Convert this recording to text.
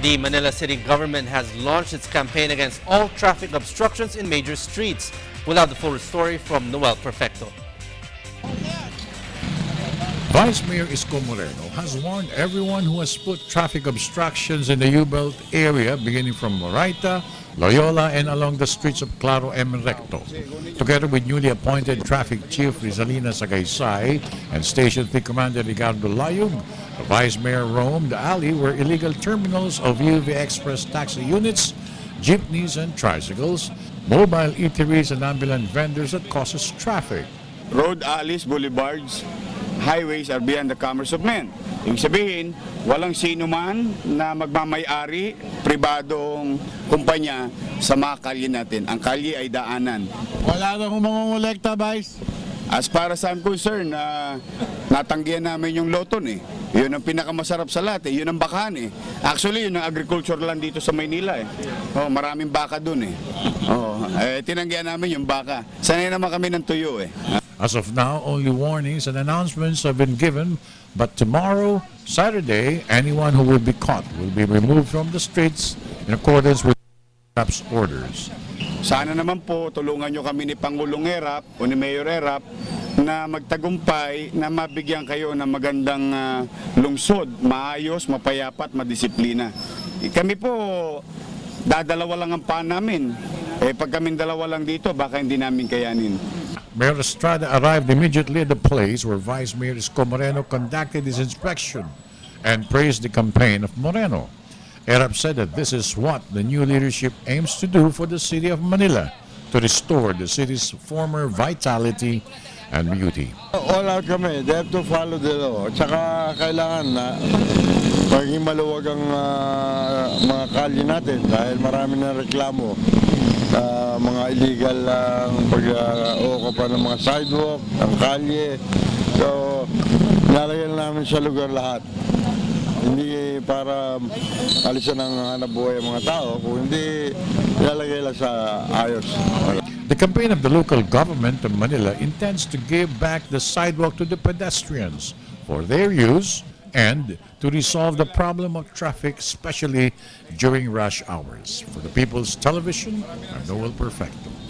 The Manila City government has launched its campaign against all traffic obstructions in major streets. We'll have the full story from Noel Perfecto. Vice Mayor Isko Moreno has warned everyone who has put traffic obstructions in the U-Belt area beginning from Moraita, Loyola, and along the streets of Claro and Recto. Together with newly appointed Traffic Chief Rizalina Sagaysay and Station 3 Commander Ricardo Layug, the Vice Mayor roamed the alley where illegal terminals of UV Express taxi units, jeepneys and tricycles, mobile eateries and ambulant vendors that causes traffic. Road alleys, boulevards, highways are beyond the commerce of men. Ibig sabihin, walang sino man na magmamay-ari, pribadong kumpanya sa mga kalye natin. Ang kalye ay daanan. Wala na kung mangungulekta, Vice. As far as I'm concerned, natanggihan namin yung loton eh. Yun ang pinakamasarap sa lahat eh. Yun ang bakahan eh. Actually, yun ang agriculture land dito sa Maynila eh. Oh, maraming baka dun eh. Oh, tinanggihan namin yung baka. Sanay naman kami ng tuyo eh. As of now, only warnings and announcements have been given, but tomorrow, Saturday, anyone who will be caught will be removed from the streets in accordance with CAP's orders. Sana naman po tulungan nyo kami ni Pangulong Erap o ni Mayor Erap na magtagumpay na mabigyan kayo ng magandang lungsod, maayos, mapayapat, madisiplina. Kami po, dadalawa lang ang paan namin. Pag kaming dalawa lang dito, baka hindi namin kayanin. Mayor Estrada arrived immediately at the place where Vice Mayor Isko Moreno conducted his inspection and praised the campaign of Moreno. Erap said that this is what the new leadership aims to do for the city of Manila to restore the city's former vitality and beauty. All out kami. They have to follow the law. At saka kailangan na maging maluwag ang mga kalye natin dahil marami na reklamo. Mga illegal pag-ocupa ng mga sidewalk, ng kalye. So, nalagyan namin sa lugar lahat. Hindi para alisan ng hanap buhay ang mga tao, kung hindi nilalagay lang sa ayos. The campaign of the local government of Manila intends to give back the sidewalk to the pedestrians for their use and to resolve the problem of traffic, especially during rush hours. For the People's Television, I'm Noel Perfecto.